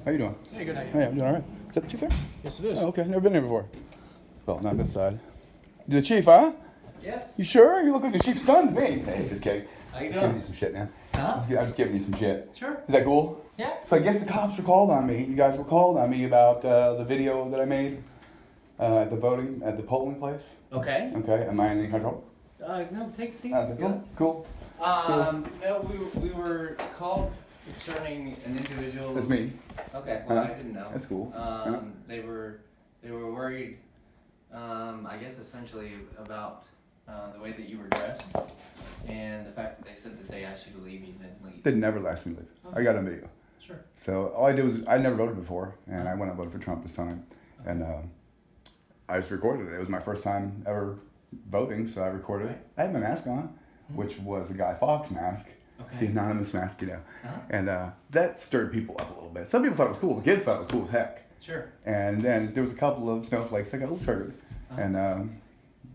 How you doing? Hey, good night. Hey, I'm doing all right. Is that the chief there? Yes, it is. Oh, okay. Never been there before. Well, not this side. You the chief, huh? Yes. You sure? You look like the chief's son to me. Hey, just kidding. How you Just doing? giving you some shit, man. Huh? I'm just giving you some shit. Sure. Is that cool? Yeah. So I guess the cops were called on me. You guys were called on me about the video that I made at the polling place. Okay. Okay. Am I in any trouble? No, take a seat. Okay. Good. Cool. No, we were called concerning an individual. That's me. Okay. Well, I didn't know. That's cool. They were worried. I guess essentially about the way that you were dressed, and the fact that they said that they asked you to leave, you didn't leave. They never asked me to leave. Okay. I got on video. Sure. So all I did was I never voted before, and I went and voted for Trump this time, and I just recorded it. It was my first time ever voting, so I recorded it. I had my mask on, which was a Guy Fawkes mask, the anonymous mask, and that stirred people up a little bit. Some people thought it was cool. The kids thought it was cool as heck. Sure. And then there was a couple of snowflakes that got a little triggered, and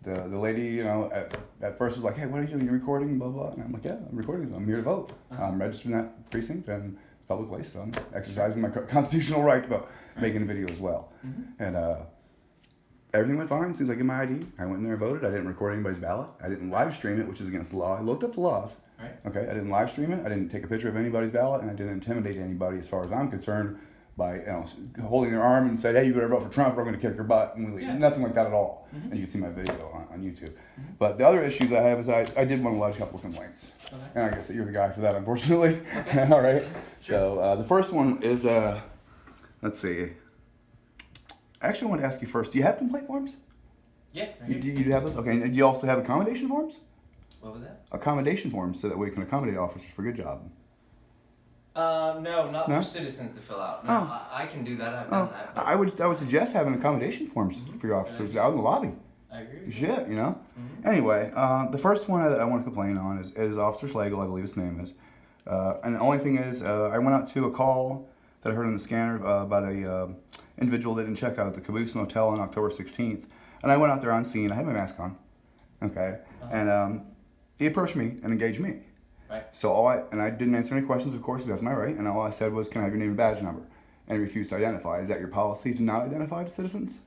the lady, at first was like, "Hey, what are you doing? You're recording, blah blah." And I'm like, "Yeah, I'm recording. I'm here to vote. I'm registered in that precinct and public place, so I'm exercising my constitutional right about making a video as well." And everything went fine. As soon as I get my ID, I went in there and voted. I didn't record anybody's ballot. I didn't live stream it, which is against the law. I looked up the laws. Right. Okay, I didn't live stream it. I didn't take a picture of anybody's ballot, and I didn't intimidate anybody, as far as I'm concerned, by holding their arm and said, "Hey, you better vote for Trump, or I'm going to kick your butt." And nothing like that at all. And you can see my video on YouTube. But the other issues I have is I did want to lodge a couple of complaints, and I guess that you're the guy for that, unfortunately. Okay. All right. Sure. So the first one is let's see. Actually, I want to ask you first. Do you have complaint forms? Yeah. You do have those? Okay. And do you also have accommodation forms? What was that? Accommodation forms, so that we can accommodate officers for good job. No, not No? for citizens to fill out. No, Oh. I can do that. I've done that. But I would suggest having accommodation forms for your officers out in the lobby. I agree with you. Shit, Anyway, the first one that I want to complain on is Officer Schlegel, I believe his name is. And the only thing is, I went out to a call that I heard on the scanner about a individual that didn't check out at the Caboose Motel on October 16th. And I went out there on scene. I had my mask on. Okay. And he approached me and engaged me. Right. So I didn't answer any questions, of course, that's my right. And all I said was, "Can I have your name and badge number?" And he refused to identify. Is that your policy to not identify the citizens?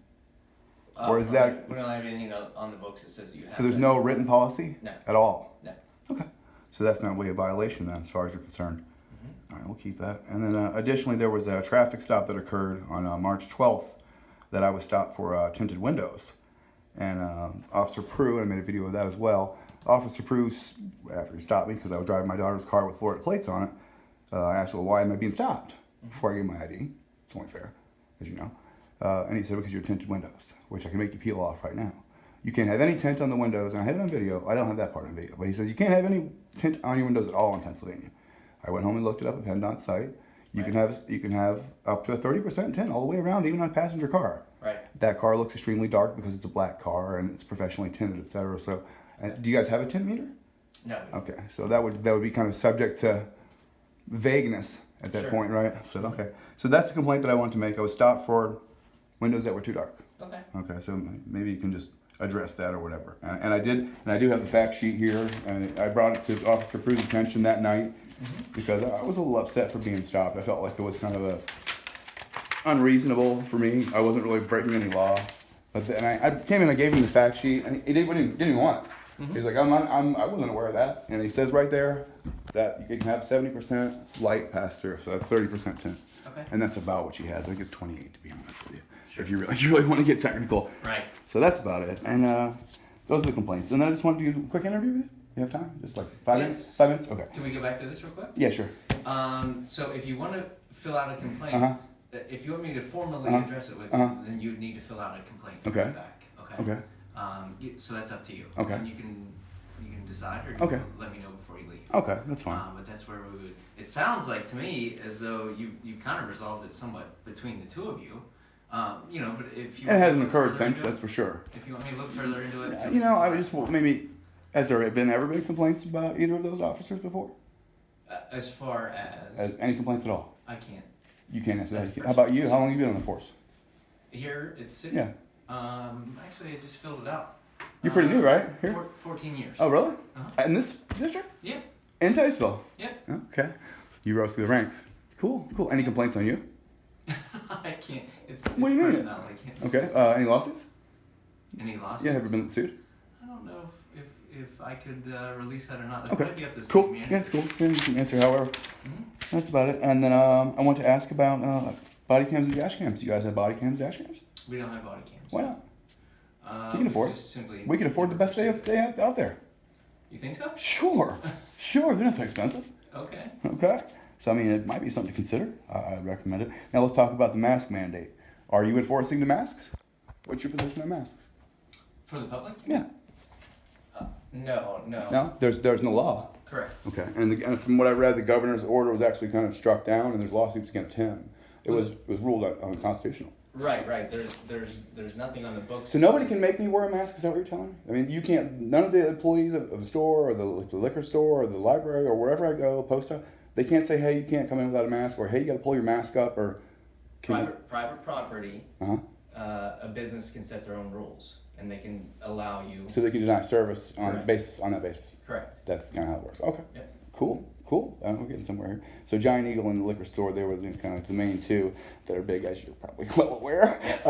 Or is that... We don't have anything on the books that says you have So there's to. no written policy? No. At all? No. Okay. So that's not really a violation then, as far as you're concerned. All right, we'll keep that. And then additionally, there was a traffic stop that occurred on March 12th that I was stopped for tinted windows. And Officer Prue, and I made a video of that as well. Officer Prue, after he stopped me because I was driving my daughter's car with Florida plates on it, I asked, "Well, why am I being stopped?" Before I gave my ID. It's only fair, as you know. And he said, "Because you're tinted windows, which I can make you peel off right now. You can't have any tint on the windows," and I have it on video. I don't have that part on video, but he says you can't have any tint on your windows at all in Pennsylvania. I went home and looked it up at PennDOT site. You can have up to a 30% tint all the way around, even on a passenger car. Right. That car looks extremely dark because it's a black car and it's professionally tinted, etc. So, do you guys have a tint meter? No. Okay, so that would be kind of subject to vagueness at that point, right? So okay, so that's the complaint that I wanted to make. I was stopped for windows that were too dark. Okay. Okay, so maybe you can just address that or whatever. And I do have the fact sheet here, and I brought it to Officer Prue's attention that night because I was a little upset for being stopped. I felt like it was kind of unreasonable for me. I wasn't really breaking any law, but then I came in, I gave him the fact sheet, and he didn't even want it. He's like, I wasn't aware of that, and he says right there that you can have 70% light pass through, so that's 30% tint, and that's about what she has. I think it's 28 to be honest with you. Sure. If you really want to get technical. Right. So that's about it, and those are the complaints. And then I just wanted to do a quick interview with you. You have time? Just like 5 minutes? 5 minutes? Okay. Can we go back to this real quick? Yeah, sure. So if you want to fill out a complaint, if you want me to formally address it with you, then you would need to fill out a complaint. Okay. Back. Okay. So that's up to you. Okay. And you can decide, or you can let me know before you leave. Okay, that's fine. But that's where we would. It sounds like to me as though you kind of resolved it somewhat between the two of you. But if you. It hasn't occurred since, that's for sure. If you want me to look further into it. I would just maybe. Has there ever been complaints about either of those officers before? As far as Any complaints at all? I can't. You can't answer that. How about you? How long have you been on the force? Here at the city? Yeah. Actually, I just filled it out. You're pretty new, right? Here? 14 years. Oh, really? Uh-huh. In this district? Yeah. In Titusville? Yeah. Okay. You rose through the ranks. Cool. Any complaints on you? I can't. It's What do you mean? personal. I can't Okay. discuss Any lawsuits? any lawsuits. Yeah. Have you been sued? I don't know if I could release that or not. That Okay. might be up to the Cool. city manager. Yeah, it's cool. Yeah, you can answer however. Mhm. That's about it. And then I want to ask about body cams and dash cams. You guys have body cams, dash cams? We don't have body cams. Why not? You can We afford it. just simply We can afford the best pursue it. they have out there. You think so? Sure. Sure. They're not that expensive. Okay. Okay. So I mean, it might be something to consider. I recommend it. Now let's talk about the mask mandate. Are you enforcing the masks? What's your position on masks? For the public? Yeah. No. No. There's no law. Correct. Okay. And from what I read, the governor's order was actually kind of struck down, and there's lawsuits against him. It was ruled unconstitutional. Right. There's nothing on the books. So nobody can make me wear a mask. Is that what you're telling me? I mean, you can't. None of the employees of the store or the liquor store or the library or wherever I go, post office, they can't say, "Hey, you can't come in without a mask," or "Hey, you got to pull your mask up," or Private property. Uh-huh. A business can set their own rules, and they can allow you. So they can deny service on Correct. that basis. Correct. That's kind of how it works. Okay. Yep. Cool. We're getting somewhere here. So Giant Eagle and the liquor store, they were kind of the main two that are big, as you're probably well aware. Yes.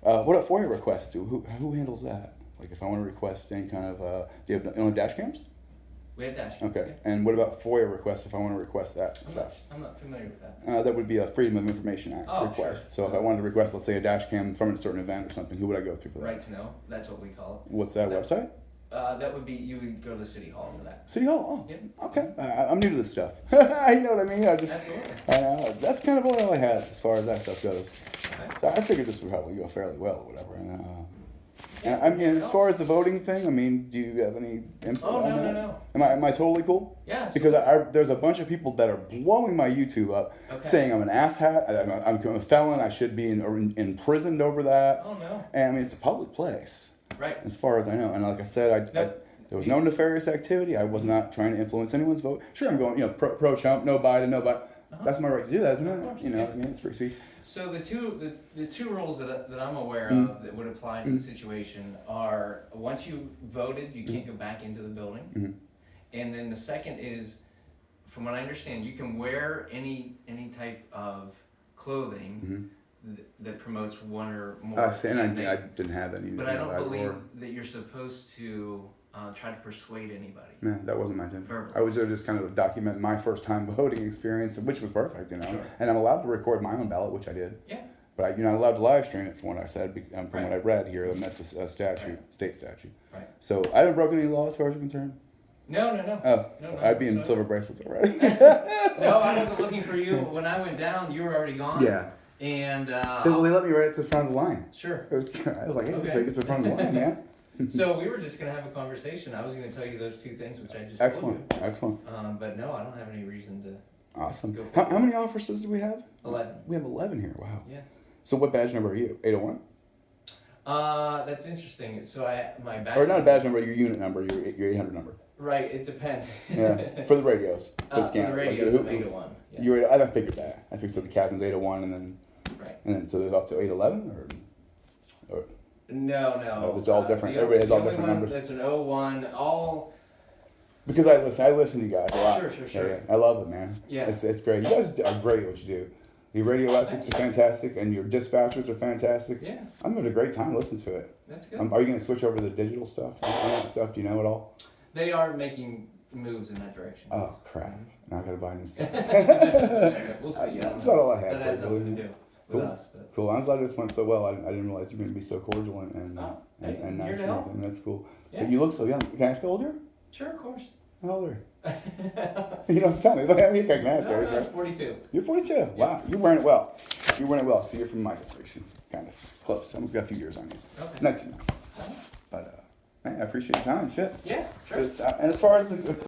What about FOIA requests? Who handles that? Like if I want to request any kind of, do you have dash cams? We have dash. Okay. And what about FOIA requests if I want to request that I'm stuff? not familiar with that. That would be a Freedom of Information Act Oh, request. sure. So if I wanted to request, let's say, a dash cam from a certain event or something, who would I go through for that? Right to know. That's what we call What's that That- website? it. That would be you would go to the city hall for that. City Hall. Oh, Yep. okay. I'm new to this stuff. You know what I mean? Absolutely. That's kind of all I had as far as that stuff goes. Okay. So I figured this would probably go fairly well or whatever. And I mean, as far as the voting thing, I mean, do you have any input Oh, on that? no. Am I totally cool? Yeah. Because there's a bunch of people that are blowing my YouTube up, Okay. saying saying I'm an asshat, I'm a felon, I should be imprisoned over that. Oh no. And I mean, it's a public place, Right. as far as I know. And like I said, there was no nefarious activity. I was not trying to influence anyone's vote. Sure, I'm going, pro Trump, no Biden, no Biden. Uh-huh. That's my right to do that, isn't Of it? course, You know, yes. I mean, it's free speech. So the two rules that I'm aware Mm. of that would apply to the situation are once you voted, you can't go back into the building, Mhm. and then the second is, from what I understand, you can wear any type of clothing that promotes one or more. And I candidate, didn't have any. but I don't I believe wore- that you're supposed to try to persuade anybody. No, that wasn't my intent. Verbal. I was there just kind of document my first time voting experience, which was perfect, you know. Sure. And I'm allowed to record my own ballot, which I did. Yeah. But you're not allowed to live stream it, from what I said, from Right. what I read here, and that's a statute, Right. state statute. Right. So I haven't broken any laws as far as you're concerned. No. Oh, No, I'd be in so- silver bracelets already. No, I wasn't looking for you. When I went down, you were already gone. Yeah. And Well, they let me right to the front of the line. sure. I was like, hey, Okay. so get to the front of the line, man. So we were just gonna have a conversation. I was gonna tell you those two things, which I just Excellent, told excellent, you. But no, I don't have any reason to. awesome. Go for it. How many officers do we have? 11. We have 11 here. Wow. Yes. So what badge number are you? 801? That's interesting. So my badge. Or not a badge number, your unit number, your 800 number. Right. It depends. Yeah, for the radios, for the For scanner. the Like, radios, who- I'm 801. Yes. I figured that. I figured so the captain's 801, Right. and then so there's up to 811, or No. No, it's all different. The Everybody has the all only different one numbers. That's an 01. All. because I listen to you guys a lot. Sure. Yeah, I love it, man. Yeah. It's great. You guys are great at what you do. Your radio ethics are fantastic, and your dispatchers are fantastic. Yeah. I'm having a great time listening to it. That's good. Are you going to switch over to the digital stuff? All that stuff? Do you know it all? They are making moves in that direction. Oh crap! Now I got to buy new stuff. We'll see. I don't That's know. about all I had. That has for you. nothing to do with Cool. us. But. Cool. I'm glad this went so well. I didn't realize you were going to be so cordial and Oh, hey, and here nice to and help. everything. That's cool. Yeah. But you look so young. Can I ask how old you are? Sure, of course. How old are you? You don't have to tell me. I mean, you can ask. No, right? 42. You're 42. Wow. You're wearing it well. You're wearing it well. So you're from my generation. Kind of close. I've got a few years on you. Okay. Not too much. But man, I appreciate your time. Shit. Yeah, sure. And as far as the